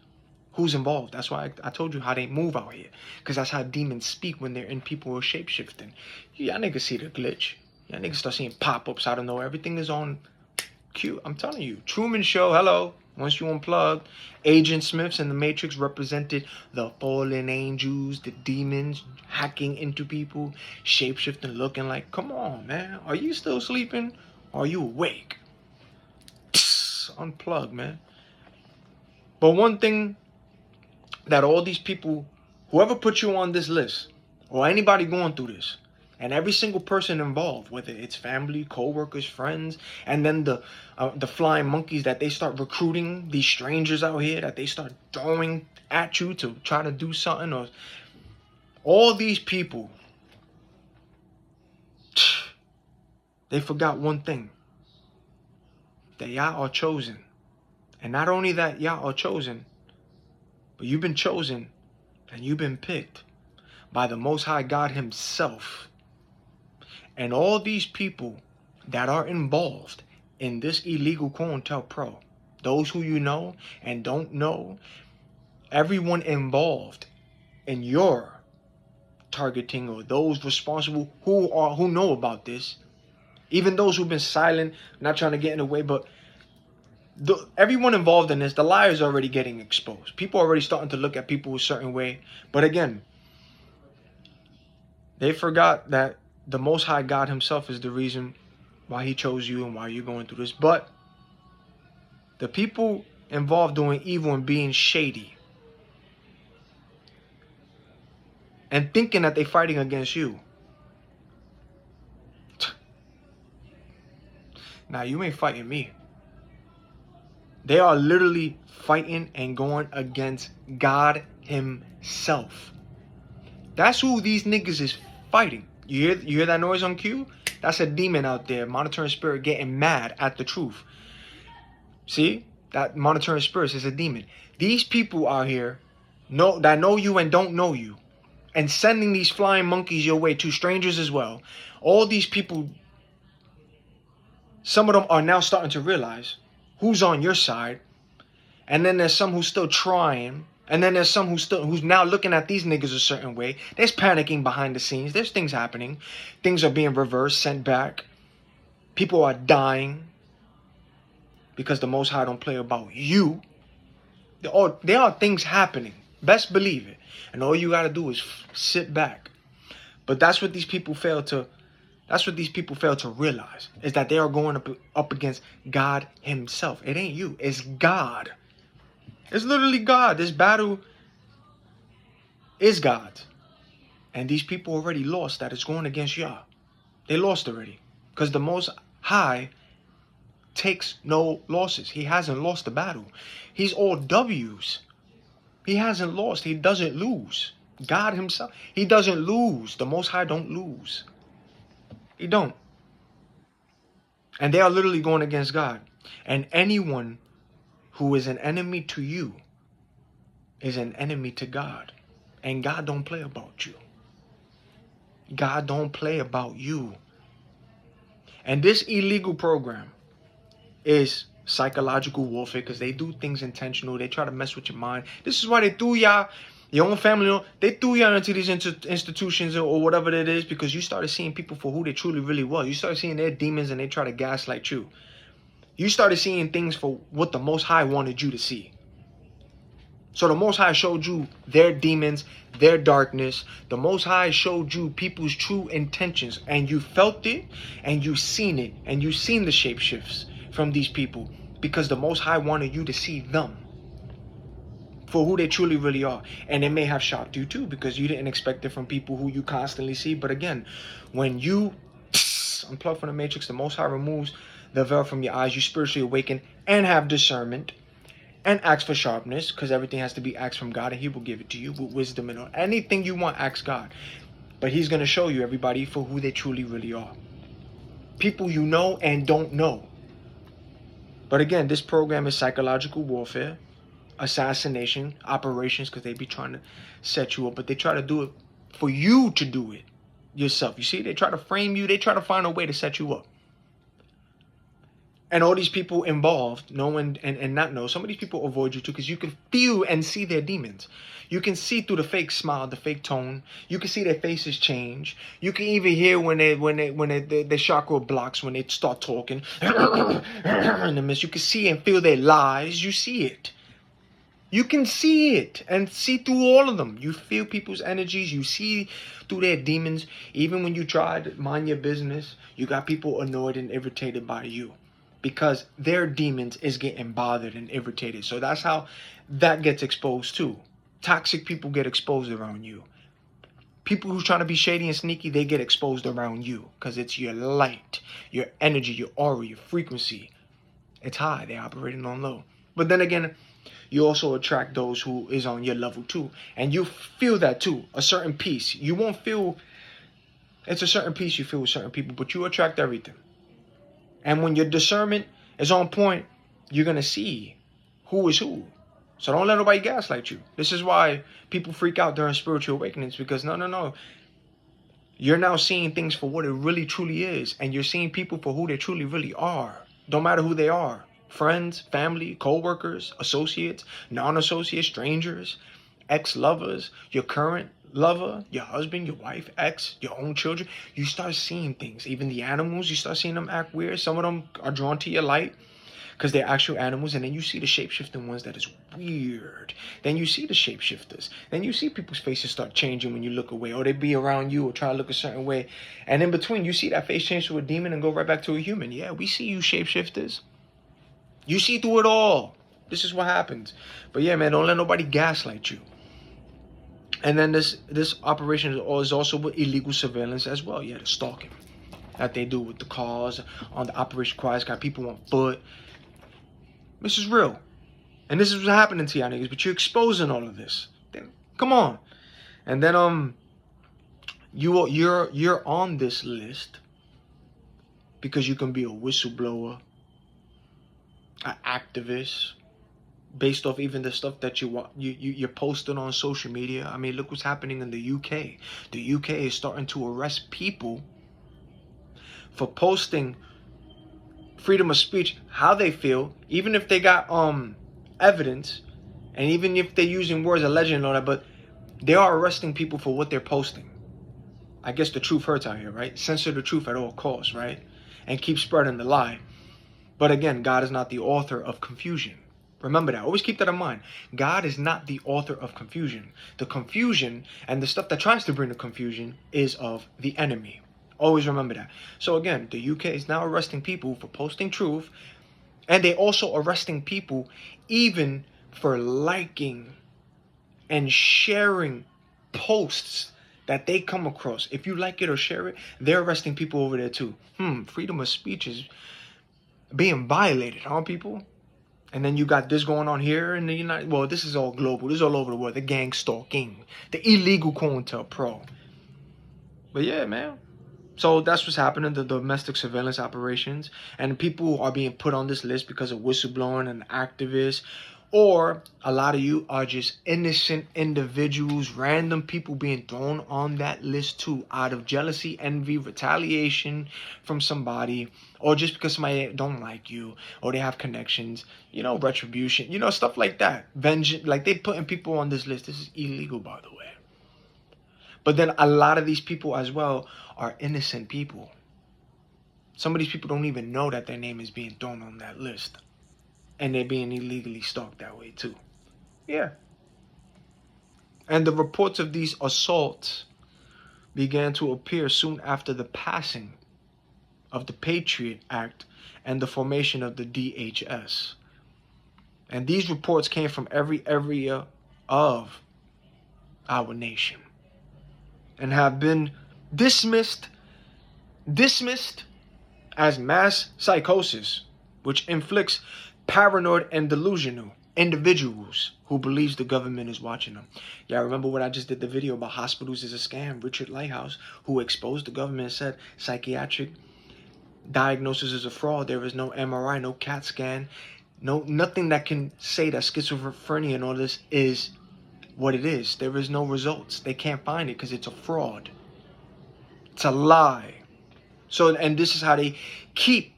Who's involved? That's why I told you how they move out here. Because that's how demons speak when they're in people who are shape-shifting. Y'all niggas see the glitch. Y'all niggas start seeing pop-ups out of nowhere. Everything is on cue. I'm telling you. Truman Show. Hello. Once you unplugged, Agent Smiths in the Matrix represented the fallen angels, the demons hacking into people, shapeshifting, looking like, come on, man. Are you still sleeping? Or are you awake? Psst, unplug, man. But one thing that all these people, whoever put you on this list, or anybody going through this, and every single person involved, whether it's family, co-workers, friends, and then the flying monkeys that they start recruiting, these strangers out here that they start throwing at you to try to do something, or all these people, they forgot one thing, that y'all are chosen. And not only that y'all are chosen, but you've been chosen and you've been picked by the Most High God himself. And all these people that are involved in this illegal COINTELPRO, those who you know and don't know, everyone involved in your targeting, or those responsible who know about this, even those who've been silent, not trying to get in the way, but everyone involved in this, the liars are already getting exposed. People are already starting to look at people a certain way. But again, they forgot that the Most High God himself is the reason why he chose you and why you're going through this. But the people involved doing evil and being shady and thinking that they're fighting against you. Now, you ain't fighting me. They are literally fighting and going against God himself. That's who these niggas is fighting. You hear that noise on cue? That's a demon out there, monitoring spirit, getting mad at the truth. See? That monitoring spirit is a demon. These people out here that know you and don't know you, and sending these flying monkeys your way, to strangers as well. All these people, some of them are now starting to realize who's on your side. And then there's some who's still trying. And then there's some who's now looking at these niggas a certain way. There's panicking behind the scenes. There's things happening. Things are being reversed, sent back. People are dying because the Most High don't play about you. There are things happening. Best believe it. And all you got to do is sit back. But that's what these people fail to realize, is that they are going up against God himself. It ain't you. It's God. It's literally God. This battle is God. And these people already lost that. It's going against y'all. They lost already. Because the Most High takes no losses. He hasn't lost the battle. He's all W's. He hasn't lost. He doesn't lose. God himself, he doesn't lose. The Most High don't lose. He don't. And they are literally going against God. And anyone who is an enemy to you is an enemy to God. And God don't play about you. God don't play about you. And this illegal program is psychological warfare, because they do things intentional. They try to mess with your mind. This is why they threw y'all, your own family, they threw y'all into these institutions or whatever it is, because you started seeing people for who they truly really was. You started seeing their demons and they try to gaslight you. You started seeing things for what the Most High wanted you to see. So the Most High showed you their demons, their darkness. The Most High showed you people's true intentions. And you felt it, and you seen it, and you seen the shapeshifts from these people, because the Most High wanted you to see them for who they truly really are. And it may have shocked you too, because you didn't expect it from people who you constantly see. But again, when you unplug from the matrix, the Most High removes the veil from your eyes. You spiritually awaken and have discernment and ask for sharpness, because everything has to be asked from God, and he will give it to you with wisdom and anything you want. Ask God, but he's going to show you everybody for who they truly really are. People you know and don't know. But again, this program is psychological warfare, assassination operations, because they be trying to set you up, but they try to do it for you to do it yourself. You see, they try to frame you. They try to find a way to set you up. And all these people involved know and not know. Some of these people avoid you too because you can feel and see their demons. You can see through the fake smile, the fake tone. You can see their faces change. You can even hear when their chakra blocks when they start talking in the midst. You can see and feel their lies. You see it. You can see it and see through all of them. You feel people's energies. You see through their demons. Even when you try to mind your business, you got people annoyed and irritated by you because their demons is getting bothered and irritated. So that's how that gets exposed too. Toxic people get exposed around you. People who trying to be shady and sneaky, they get exposed around you because it's your light, your energy, your aura, your frequency. It's high. They're operating on low. But then again, you also attract those who is on your level too. And you feel that too. A certain peace. You won't feel, it's a certain peace you feel with certain people, but you attract everything. And when your discernment is on point, you're going to see who is who. So don't let nobody gaslight you. This is why people freak out during spiritual awakenings, because no. You're now seeing things for what it really truly is. And you're seeing people for who they truly really are. Don't matter who they are. Friends, family, co-workers, associates, non-associates, strangers, ex-lovers, your current lover, your husband, your wife, ex, your own children. You start seeing things. Even the animals, you start seeing them act weird. Some of them are drawn to your light because they're actual animals. And then you see the shape-shifting ones that is weird. Then you see the shapeshifters. Then you see people's faces start changing when you look away, or they be around you or try to look a certain way. And in between, you see that face change to a demon and go right back to a human. Yeah, we see you shapeshifters. You see through it all. This is what happens. But yeah, man, don't let nobody gaslight you. And then this operation is also with illegal surveillance as well. Yeah, the stalking that they do with the cars on the Operation Quiet Sky, people on foot. This is real. And this is what's happening to y'all niggas. But you're exposing all of this. Then, come on. And then you're on this list because you can be a whistleblower, an activist, based off even the stuff that you're posting on social media. I mean, look what's happening in the UK. The UK is starting to arrest people for posting freedom of speech, how they feel, even if they got evidence, and even if they're using words alleged and all that, but they are arresting people for what they're posting. I guess the truth hurts out here, right? Censor the truth at all costs, right? And keep spreading the lie. But again, God is not the author of confusion. Remember that. Always keep that in mind. God is not the author of confusion. The confusion and the stuff that tries to bring the confusion is of the enemy. Always remember that. So again, the UK is now arresting people for posting truth. And they also arresting people even for liking and sharing posts that they come across. If you like it or share it, they're arresting people over there too. Freedom of speech is being violated, huh, people? And then you got this going on here in the United... Well, this is all global. This is all over the world. The gangstalking. The illegal COINTELPRO. But yeah, man. So that's what's happening, the domestic surveillance operations. And people are being put on this list because of whistleblowing and activists. Or a lot of you are just innocent individuals, random people being thrown on that list too, out of jealousy, envy, retaliation from somebody, or just because somebody don't like you, or they have connections, you know, retribution, you know, stuff like that. Vengeance, like they putting people on this list. This is illegal, by the way. But then a lot of these people as well are innocent people. Some of these people don't even know that their name is being thrown on that list. And they're being illegally stalked that way too. Yeah. And the reports of these assaults began to appear soon after the passing of the Patriot Act and the formation of the DHS. And these reports came from every area of our nation and have been dismissed as mass psychosis, which inflicts paranoid and delusional individuals who believes the government is watching them. Yeah, remember when I just did the video about hospitals is a scam? Richard Lighthouse, who exposed the government and said psychiatric diagnosis is a fraud. There is no MRI, no CAT scan, nothing that can say that schizophrenia and all this is what it is. There is no results. They can't find it because it's a fraud. It's a lie. So, and this is how they keep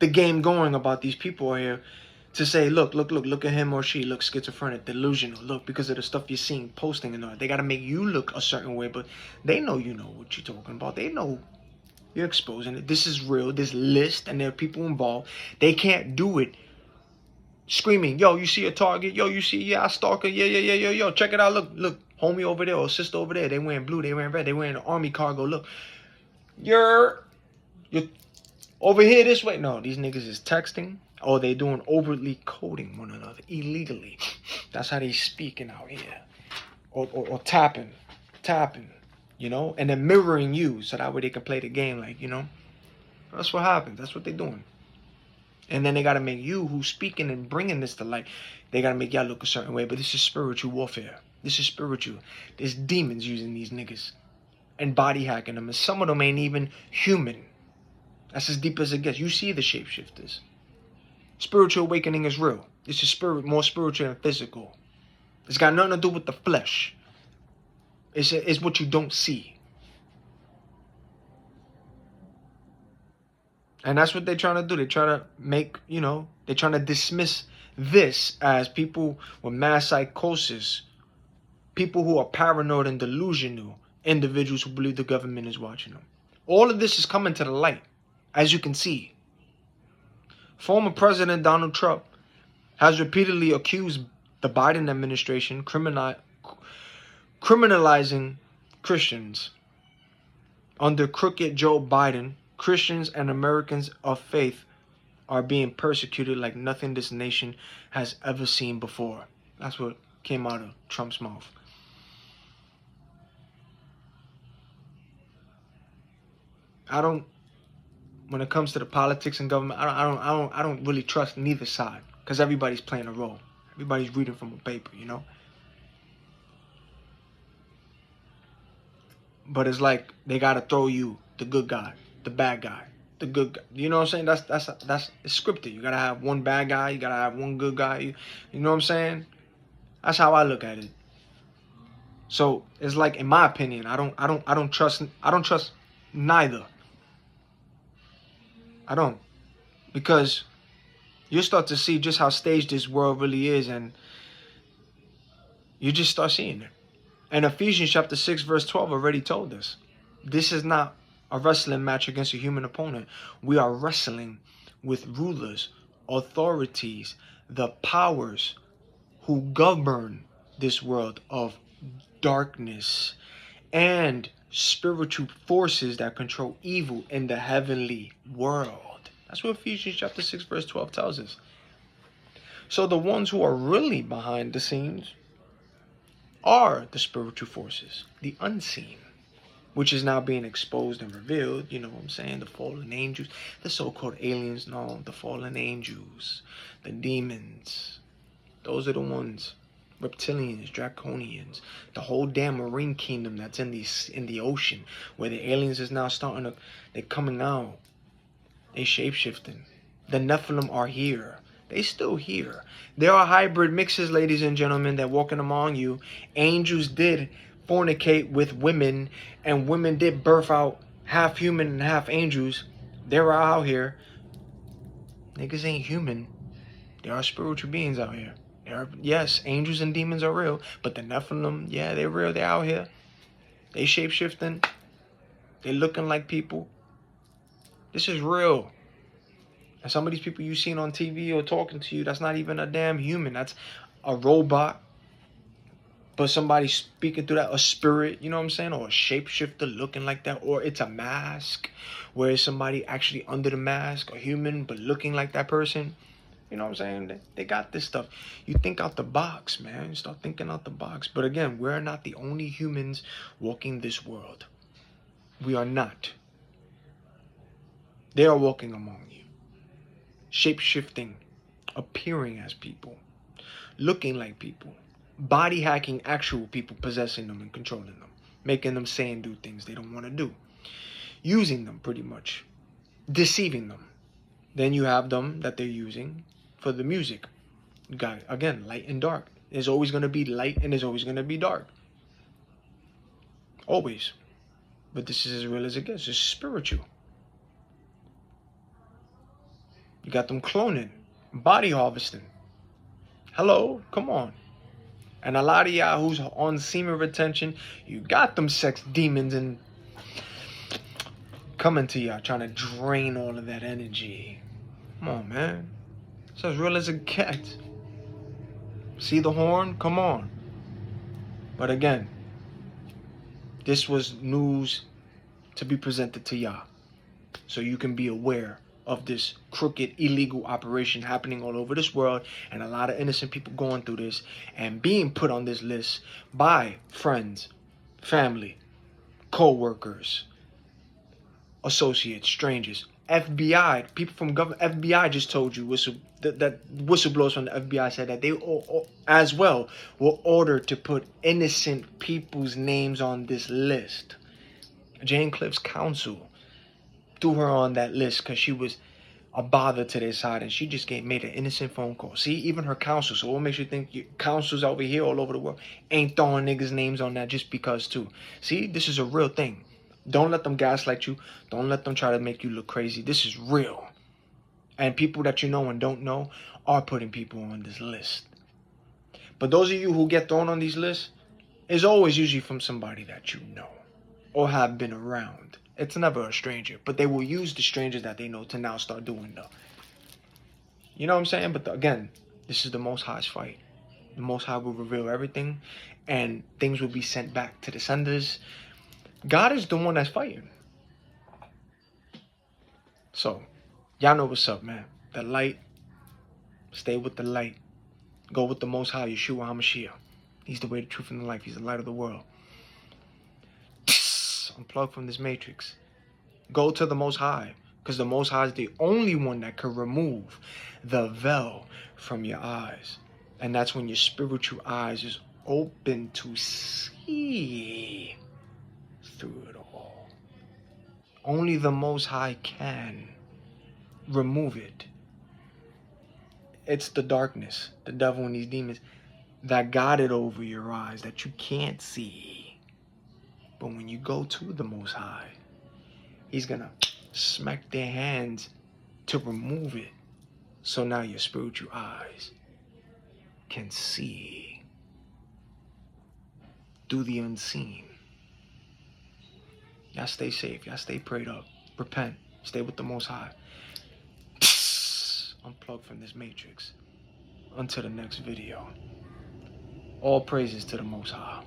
the game going about these people here to say, look at him or she, look schizophrenic, delusional, look, because of the stuff you're seeing, posting and all. They got to make you look a certain way, but they know you know what you're talking about. They know you're exposing it. This is real, this list, and there are people involved. They can't do it screaming, yo, you see a target? Yo, you see, yeah, I stalker, yo, check it out, look, homie over there or sister over there, they wearing blue, they wearing red, they wearing army cargo, look. You're over here this way. No, these niggas is texting, or they doing overtly coding one another illegally. That's how they speaking out here. Or tapping, you know, and then mirroring you so that way they can play the game, like, you know. That's what happens. That's what they doing. And then they got to make you who's speaking and bringing this to light, they got to make y'all look a certain way. But this is spiritual warfare. This is spiritual. There's demons using these niggas and body hacking them. And some of them ain't even human. That's as deep as it gets. You see the shapeshifters. Spiritual awakening is real. This is more spiritual than physical. It's got nothing to do with the flesh. It's what you don't see. And that's what they're trying to do. They're trying to make, you know, they're trying to dismiss this as people with mass psychosis, people who are paranoid and delusional, individuals who believe the government is watching them. All of this is coming to the light, as you can see. Former President Donald Trump has repeatedly accused the Biden administration criminalizing Christians. Under crooked Joe Biden, Christians and Americans of faith are being persecuted like nothing this nation has ever seen before. That's what came out of Trump's mouth. When it comes to the politics and government, I don't really trust neither side, because everybody's playing a role. Everybody's reading from a paper, you know. But it's like they gotta throw you the good guy, the bad guy, the good guy. You know what I'm saying? That's it's scripted. You gotta have one bad guy, you gotta have one good guy. You know what I'm saying? That's how I look at it. So it's like, in my opinion, I don't trust neither. I don't, because you start to see just how staged this world really is, and you just start seeing it. And Ephesians chapter 6 verse 12 already told us, this is not a wrestling match against a human opponent. We are wrestling with rulers, authorities, the powers who govern this world of darkness, and spiritual forces that control evil in the heavenly world. That's what Ephesians chapter 6 verse 12 tells us. So the ones who are really behind the scenes are the spiritual forces, the unseen, which is now being exposed and revealed. You know what I'm saying? The fallen angels, the so-called aliens, no, the fallen angels, the demons. Those are the ones. Reptilians, draconians, the whole damn marine kingdom that's in the ocean, where the aliens is now they're coming out. They shapeshifting. The Nephilim are here. They still here. There are hybrid mixes, ladies and gentlemen, that walking among you. Angels did fornicate with women, and women did birth out half human and half angels. They're out here. Niggas ain't human. There are spiritual beings out here. Yes, angels and demons are real, but the Nephilim, yeah, they're real. They're out here. They shape-shifting. They looking like people. This is real. And some of these people you seen on TV or talking to you, that's not even a damn human. That's a robot. But somebody speaking through that, a spirit, you know what I'm saying? Or a shapeshifter looking like that. Or it's a mask, where it's somebody actually under the mask, a human, but looking like that person. You know what I'm saying? They got this stuff. You think out the box, man. You start thinking out the box. But again, we're not the only humans walking this world. We are not. They are walking among you. Shape-shifting. Appearing as people. Looking like people. Body hacking actual people. Possessing them and controlling them. Making them say and do things they don't want to do. Using them pretty much. Deceiving them. Then you have them that they're using for the music. You got, again, light and dark. There's always going to be light and there's always going to be dark. Always. But this is as real as it gets. It's spiritual. You got them cloning, body harvesting. Hello, come on. And a lot of y'all who's on semen retention, you got them sex demons and coming to y'all trying to drain all of that energy. Come on, man. It's as real as it gets. See the horn? Come on. But again, this was news to be presented to y'all, so you can be aware of this crooked, illegal operation happening all over this world, and a lot of innocent people going through this and being put on this list by friends, family, co-workers, associates, strangers, FBI, people from government. FBI just told you that whistleblowers from the FBI said that they all, as well were ordered to put innocent people's names on this list. Jane Cliff's counsel threw her on that list because she was a bother to their side, and she just made an innocent phone call. See, even her counsel. So what makes you think your counsels over here all over the world ain't throwing niggas' names on that just because too? See, this is a real thing. Don't let them gaslight you. Don't let them try to make you look crazy. This is real. And people that you know and don't know are putting people on this list. But those of you who get thrown on these lists is always usually from somebody that you know or have been around. It's never a stranger, but they will use the strangers that they know to now start doing the, you know what I'm saying? But again, this is the Most High's fight. The Most High will reveal everything, and things will be sent back to the senders. God is the one that's fighting. So, y'all know what's up, man. The light, stay with the light. Go with the Most High, Yeshua HaMashiach. He's the way, the truth, and the life. He's the light of the world. Unplug from this matrix. Go to the Most High, because the Most High is the only one that can remove the veil from your eyes. And that's when your spiritual eyes is open to see through it all. Only the Most High can remove it. It's the darkness, the devil and these demons that got it over your eyes that you can't see. But when you go to the Most High, He's gonna smack their hands to remove it. So now your spiritual eyes can see. Do the unseen. Y'all stay safe. Y'all stay prayed up. Repent. Stay with the Most High. Unplug from this matrix. Until the next video. All praises to the Most High.